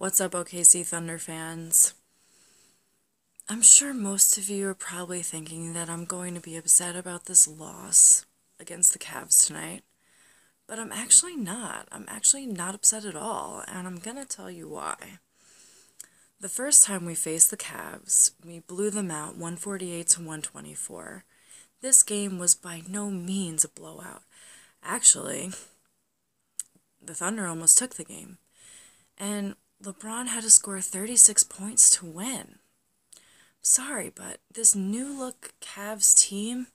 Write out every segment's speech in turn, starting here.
What's up, OKC Thunder fans? I'm sure most of you are probably thinking that I'm going to be upset about this loss against the Cavs tonight, but I'm actually not. I'm actually not upset at all, and I'm gonna tell you why. The first time we faced the Cavs, we blew them out 148 to 124. This game was by no means a blowout. Actually, the Thunder almost took the game, and LeBron had to score 36 points to win. Sorry, but this new look Cavs team,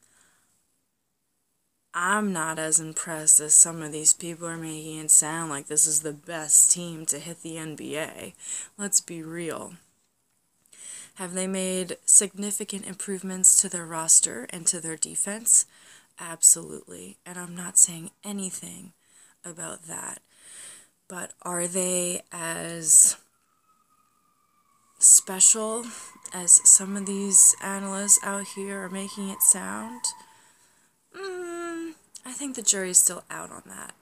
I'm not as impressed as some of these people are making it sound like this is the best team to hit the NBA. Let's be real. Have they made significant improvements to their roster and to their defense? Absolutely. And I'm not saying anything about that. But are they as special as some of these analysts out here are making it sound? I think the jury's still out on that.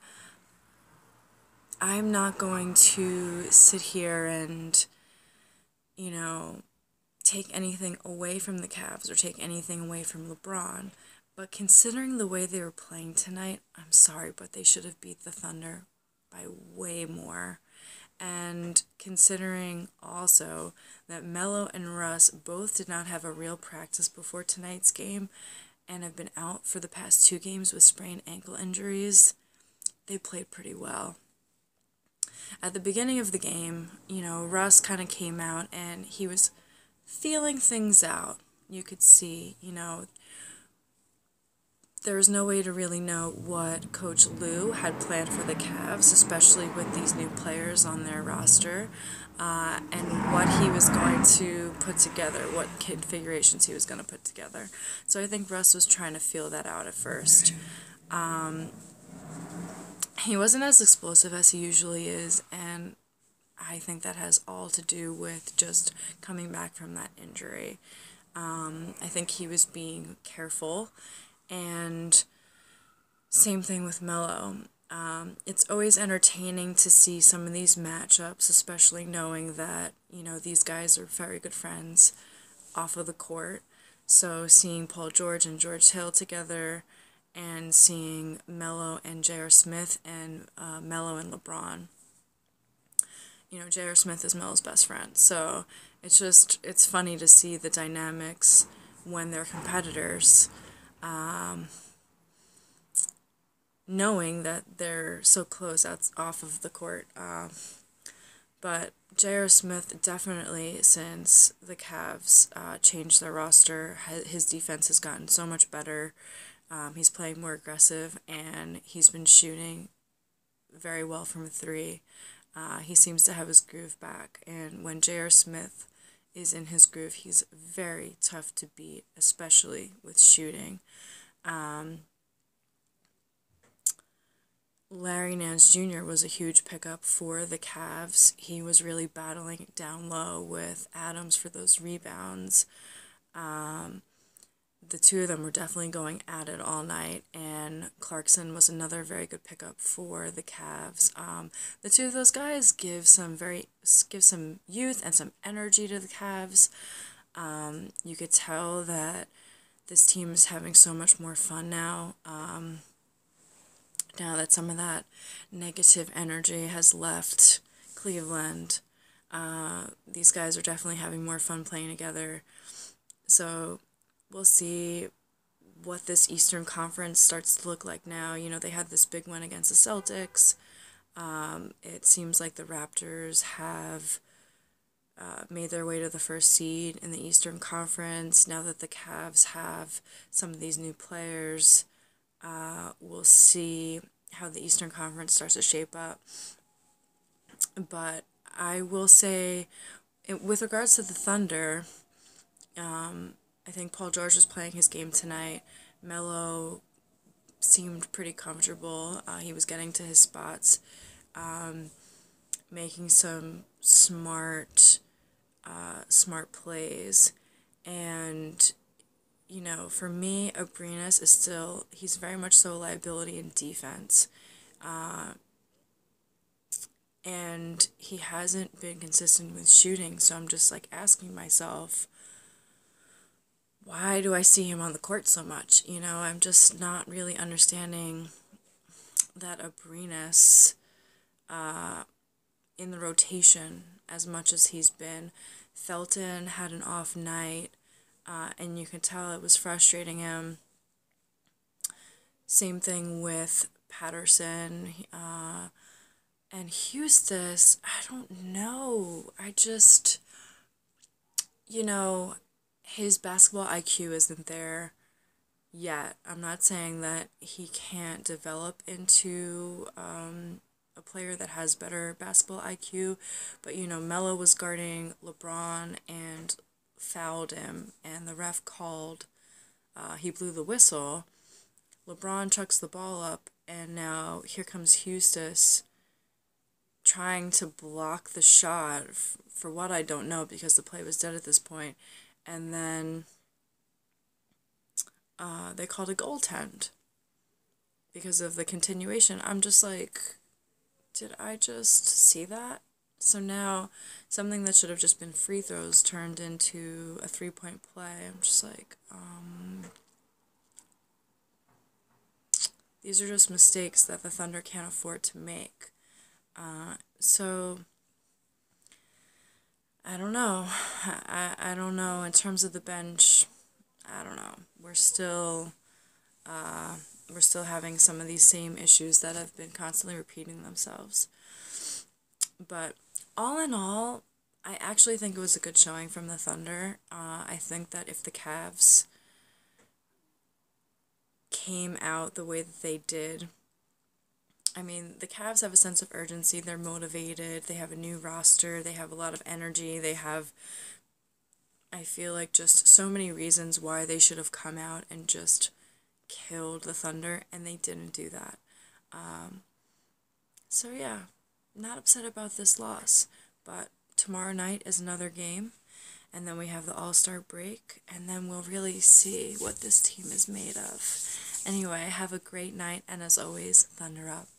I'm not going to sit here and, take anything away from the Cavs or take anything away from LeBron, but considering the way they were playing tonight, I'm sorry, but they should have beat the Thunder by way more. And considering also that Melo and Russ both did not have a real practice before tonight's game and have been out for the past 2 games with sprained ankle injuries, they played pretty well. At the beginning of the game, Russ kind of came out and he was feeling things out. You could see, there was no way to really know what Coach Lou had planned for the Cavs, especially with these new players on their roster, and what he was going to put together, what configurations he was going to put together. So I think Russ was trying to feel that out at first. He wasn't as explosive as he usually is, and I think that has all to do with just coming back from that injury. I think he was being careful, and same thing with Melo. It's always entertaining to see some of these matchups, especially knowing that, these guys are very good friends off of the court. So seeing Paul George and George Hill together, and seeing Melo and J.R. Smith and Melo and LeBron. J.R. Smith is Melo's best friend, so it's funny to see the dynamics when they're competitors, knowing that they're so close off of the court. But J.R. Smith definitely, since the Cavs changed their roster, his defense has gotten so much better. He's playing more aggressive, and he's been shooting very well from 3. He seems to have his groove back, and when J.R. Smith is in his groove, he's very tough to beat, especially with shooting. Larry Nance Jr. was a huge pickup for the Cavs. He was really battling down low with Adams for those rebounds. The two of them were definitely going at it all night, and Clarkson was another very good pickup for the Cavs. The two of those guys give some youth and some energy to the Cavs. You could tell that this team is having so much more fun now. Now that some of that negative energy has left Cleveland, these guys are definitely having more fun playing together. So we'll see what this Eastern Conference starts to look like now. They had this big win against the Celtics. It seems like the Raptors have made their way to the first seed in the Eastern Conference. Now that the Cavs have some of these new players, we'll see how the Eastern Conference starts to shape up. But I will say, with regards to the Thunder, I think Paul George was playing his game tonight. Melo seemed pretty comfortable. He was getting to his spots, making some smart plays. And, for me, Abrinas he's very much so a liability in defense. and he hasn't been consistent with shooting, so I'm just like asking myself, why do I see him on the court so much? You know, I'm just not really understanding that Abrinas in the rotation as much as he's been. Felton had an off night, and you can tell it was frustrating him. Same thing with Patterson, and Hustis. I don't know. I just, you know, his basketball IQ isn't there yet. I'm not saying that he can't develop into a player that has better basketball IQ, but you know, Melo was guarding LeBron and fouled him, and the ref called, he blew the whistle. LeBron chucks the ball up, and now here comes Hustis trying to block the shot, for what I don't know, because the play was dead at this point, and then they called a goaltend because of the continuation. I'm just like, did I just see that? So now something that should have just been free throws turned into a 3-point play. I'm just like, these are just mistakes that the Thunder can't afford to make. So I don't know. I don't know. In terms of the bench, I don't know. We're still having some of these same issues that have been constantly repeating themselves. But all in all, I actually think it was a good showing from the Thunder. I think that if the Cavs came out the way that they did, I mean, the Cavs have a sense of urgency. They're motivated. They have a new roster. They have a lot of energy. They have, I feel like, just so many reasons why they should have come out and just killed the Thunder, and they didn't do that. So yeah, not upset about this loss, but tomorrow night is another game, and then we have the All-Star break, and then we'll really see what this team is made of. Anyway, have a great night, and as always, Thunder up.